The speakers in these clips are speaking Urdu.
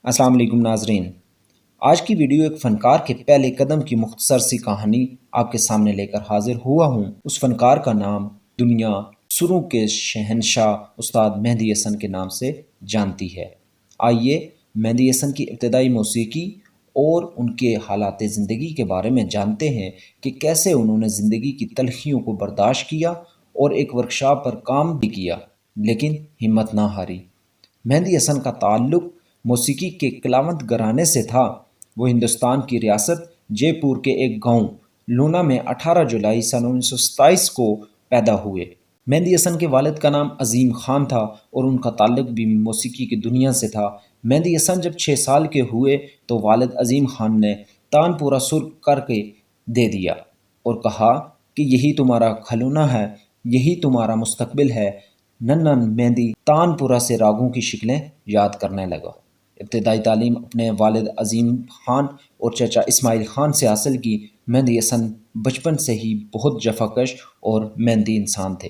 السلام علیکم ناظرین، آج کی ویڈیو ایک فنکار کے پہلے قدم کی مختصر سی کہانی آپ کے سامنے لے کر حاضر ہوا ہوں۔ اس فنکار کا نام دنیا سروں کے شہنشاہ استاد مہدی حسن کے نام سے جانتی ہے۔ آئیے مہدی حسن کی ابتدائی موسیقی اور ان کے حالات زندگی کے بارے میں جانتے ہیں کہ کیسے انہوں نے زندگی کی تلخیوں کو برداشت کیا اور ایک ورکشاپ پر کام بھی کیا لیکن ہمت نہ ہاری۔ مہدی حسن کا تعلق موسیقی کے کلاوند گھرانے سے تھا۔ وہ ہندوستان کی ریاست جے پور کے ایک گاؤں لونا میں 18 جولائی سن 1927 کو پیدا ہوئے۔ مہدی حسن کے والد کا نام عظیم خان تھا اور ان کا تعلق بھی موسیقی کی دنیا سے تھا۔ مہدی حسن جب 6 سال کے ہوئے تو والد عظیم خان نے تان پورا سر کر کے دے دیا اور کہا کہ یہی تمہارا کھلونا ہے، یہی تمہارا مستقبل ہے۔ ننھا مہدی تان پورا سے راگوں کی شکلیں یاد کرنے لگا۔ ابتدائی تعلیم اپنے والد عظیم خان اور چچا اسماعیل خان سے حاصل کی۔ مہدی حسن بچپن سے ہی بہت جفاکش اور محنتی انسان تھے۔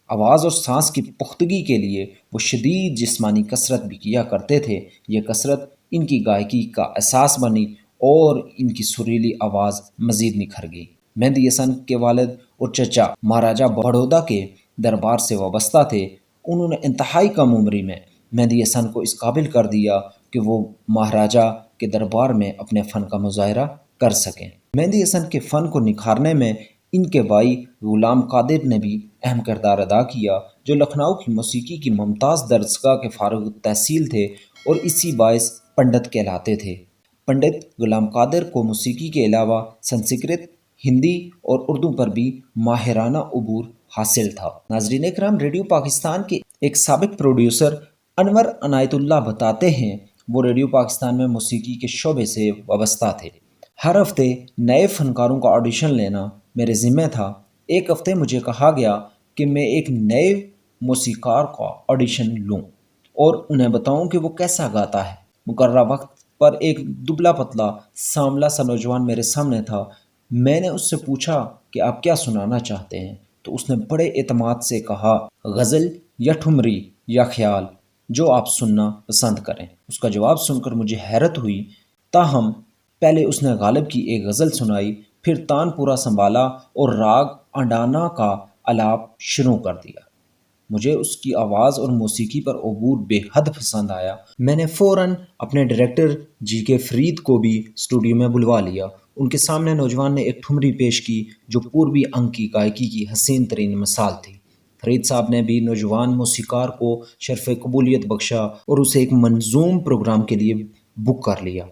آواز اور سانس کی پختگی کے لیے وہ شدید جسمانی کسرت بھی کیا کرتے تھے۔ یہ کسرت ان کی گائیکی کا اساس بنی اور ان کی سریلی آواز مزید نکھر گئی۔ مہدی حسن کے والد اور چچا مہاراجہ بڑودہ کے دربار سے وابستہ تھے۔ انہوں نے انتہائی کم عمری میں مہدی حسن کو اس قابل کر دیا کہ وہ مہاراجہ کے دربار میں اپنے فن کا مظاہرہ کر سکیں۔ مہدی حسن کے فن کو نکھارنے میں ان کے بھائی غلام قادر نے بھی اہم کردار ادا کیا، جو لکھنؤ کی موسیقی کی ممتاز درسگاہ کے فارغ التحصیل تھے اور اسی باعث پنڈت کہلاتے تھے۔ پنڈت غلام قادر کو موسیقی کے علاوہ سنسکرت، ہندی اور اردو پر بھی ماہرانہ عبور حاصل تھا۔ ناظرین اکرام، ریڈیو پاکستان کے ایک سابق پروڈیوسر انور عنایت اللہ بتاتے ہیں وہ ریڈیو پاکستان میں موسیقی کے شعبے سے وابستہ تھے۔ ہر ہفتے نئے فنکاروں کا آڈیشن لینا میرے ذمہ تھا۔ ایک ہفتے مجھے کہا گیا کہ میں ایک نئے موسیقار کا آڈیشن لوں اور انہیں بتاؤں کہ وہ کیسا گاتا ہے۔ مقررہ وقت پر ایک دبلا پتلا سانولا سا نوجوان میرے سامنے تھا۔ میں نے اس سے پوچھا کہ آپ کیا سنانا چاہتے ہیں تو اس نے بڑے اعتماد سے کہا، غزل یا ٹھمری یا خیال، جو آپ سننا پسند کریں۔ اس کا جواب سن کر مجھے حیرت ہوئی۔ تاہم پہلے اس نے غالب کی ایک غزل سنائی، پھر تان پورا سنبھالا اور راگ انڈانا کا آلاپ شروع کر دیا۔ مجھے اس کی آواز اور موسیقی پر عبور بے حد پسند آیا۔ میں نے فوراً اپنے ڈائریکٹر جی کے فرید کو بھی اسٹوڈیو میں بلوا لیا۔ ان کے سامنے نوجوان نے ایک ٹھمری پیش کی جو پوربی انگ کی گائیکی کی حسین ترین مثال تھی۔ فرید صاحب نے بھی نوجوان موسیقار کو شرف قبولیت بخشا اور اسے ایک منظوم پروگرام کے لیے بک کر لیا۔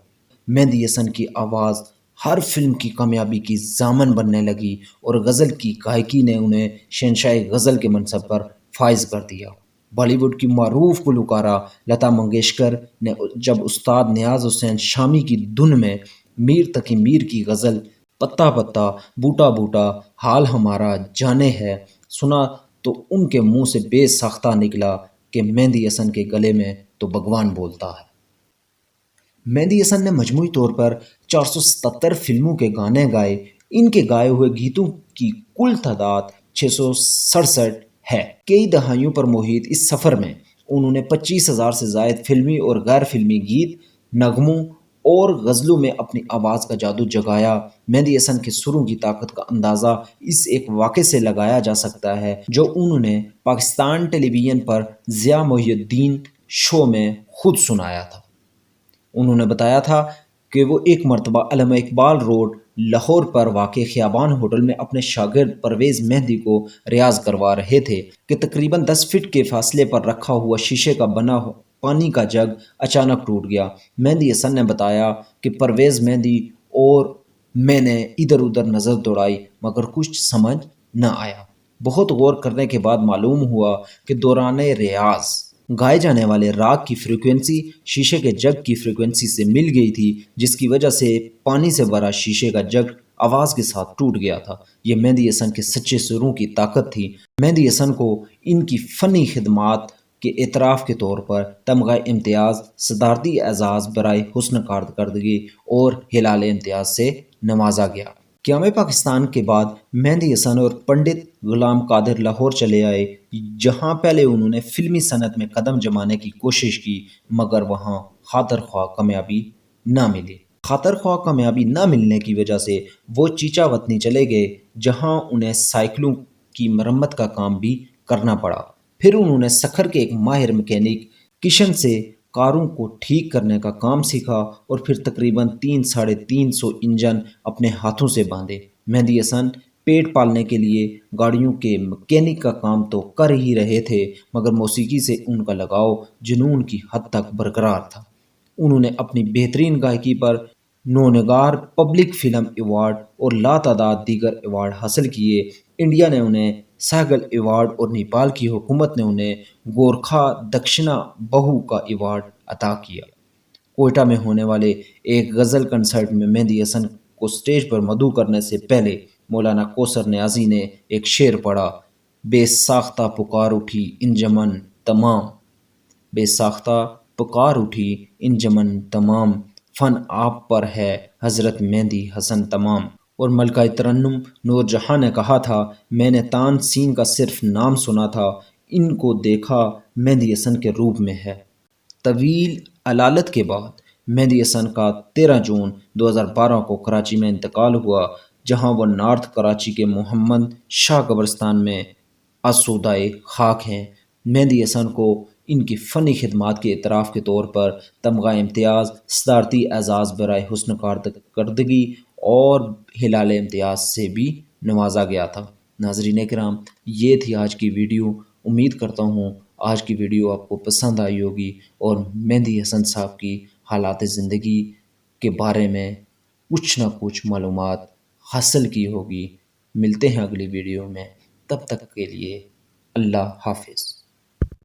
مہدی حسن کی آواز ہر فلم کی کامیابی کی ضامن بننے لگی اور غزل کی گائیکی نے انہیں شہنشاہ غزل کے منصب پر فائز کر دیا۔ بالی ووڈ کی معروف گلوکارہ لتا منگیشکر نے جب استاد نیاز حسین شامی کی دھن میں میر تقی میر کی غزل پتا پتا بوٹا بوٹا حال ہمارا جانے ہے سنا تو ان کے منہ سے بے ساختہ نکلا کہ مہدی حسن کے گلے میں تو بھگوان بولتا ہے۔ مہدی حسن نے مجموعی طور پر 477 فلموں کے گانے گائے۔ ان کے گائے ہوئے گیتوں کی کل تعداد 667 ہے۔ کئی دہائیوں پر محیط اس سفر میں انہوں نے 25,000 سے زائد فلمی اور غیر فلمی گیت، نغموں اور غزلوں میں اپنی آواز کا جادو جگایا۔ مہدی حسن کے سروں کی طاقت کا اندازہ اس ایک واقعے سے لگایا جا سکتا ہے جو انہوں نے پاکستان ٹیلی ویژن پر ضیاء محی الدین شو میں خود سنایا تھا۔ انہوں نے بتایا تھا کہ وہ ایک مرتبہ علامہ اقبال روڈ لاہور پر واقع خیابان ہوٹل میں اپنے شاگرد پرویز مہدی کو ریاض کروا رہے تھے کہ تقریباً 10 فٹ کے فاصلے پر رکھا ہوا شیشے کا بنا پانی کا جگ اچانک ٹوٹ گیا۔ مہدی حسن نے بتایا کہ پرویز مہدی اور میں نے ادھر ادھر نظر دوڑائی مگر کچھ سمجھ نہ آیا۔ بہت غور کرنے کے بعد معلوم ہوا کہ دوران ریاض گائے جانے والے راگ کی فریکوینسی شیشے کے جگ کی فریکوینسی سے مل گئی تھی، جس کی وجہ سے پانی سے بھرا شیشے کا جگ آواز کے ساتھ ٹوٹ گیا تھا۔ یہ مہدی حسن کے سچے سروں کی طاقت تھی۔ مہدی حسن کو ان کی فنی خدمات کے اعتراف کے طور پر تمغہ امتیاز، صدارتی اعزاز برائے حسن کارکردگی اور ہلال امتیاز سے نوازا گیا۔ قیام پاکستان کے بعد مہدی حسن اور پنڈت غلام قادر لاہور چلے آئے۔ جہاں پہلے انہوں نے فلمی صنعت میں قدم جمانے کی کوشش کی مگر وہاں خاطر خواہ کامیابی نہ ملی۔ خاطر خواہ کامیابی نہ ملنے کی وجہ سے وہ چیچا وطنی چلے گئے جہاں انہیں سائیکلوں کی مرمت کا کام بھی کرنا پڑا۔ پھر انہوں نے سکھر کے ایک ماہر مکینک کشن سے کاروں کو ٹھیک کرنے کا کام سیکھا اور پھر تقریباً 300-350 انجن اپنے ہاتھوں سے باندھے۔ مہدی حسن پیٹ پالنے کے لیے گاڑیوں کے مکینک کا کام تو کر ہی رہے تھے مگر موسیقی سے ان کا لگاؤ جنون کی حد تک برقرار تھا۔ انہوں نے اپنی بہترین گائیکی پر نونگار پبلک فلم ایوارڈ اور لاتعداد دیگر ایوارڈ حاصل کیے۔ انڈیا نے انہیں سہگل ایوارڈ اور نیپال کی حکومت نے انہیں گورکھا دکشنا بہو کا ایوارڈ عطا کیا۔ کوئٹہ میں ہونے والے ایک غزل کنسرٹ میں مہدی حسن کو سٹیج پر مدعو کرنے سے پہلے مولانا کوثر نیازی نے ایک شعر پڑھا: بے ساختہ پکار اٹھی انجمن تمام، بے ساختہ پکار اٹھی انجمن تمام، فن آپ پر ہے حضرت مہدی حسن تمام۔ اور ملکہ ترنم نور جہاں نے کہا تھا: میں نے تان سین کا صرف نام سنا تھا، ان کو دیکھا مہدی حسن کے روپ میں ہے۔ طویل علالت کے بعد مہدی حسن کا 13 جون 2012 کو کراچی میں انتقال ہوا جہاں وہ نارتھ کراچی کے محمد شاہ قبرستان میں آسودائے خاک ہیں۔ مہدی حسن کو ان کی فنی خدمات کے اعتراف کے طور پر تمغہ امتیاز، صدارتی اعزاز برائے حسن کارکردگی اور ہلال امتیاز سے بھی نوازا گیا تھا۔ ناظرین کرام، یہ تھی آج کی ویڈیو۔ امید کرتا ہوں آج کی ویڈیو آپ کو پسند آئی ہوگی اور مہدی حسن صاحب کی حالات زندگی کے بارے میں کچھ نہ کچھ معلومات حاصل کی ہوگی۔ ملتے ہیں اگلی ویڈیو میں، تب تک کے لیے اللہ حافظ۔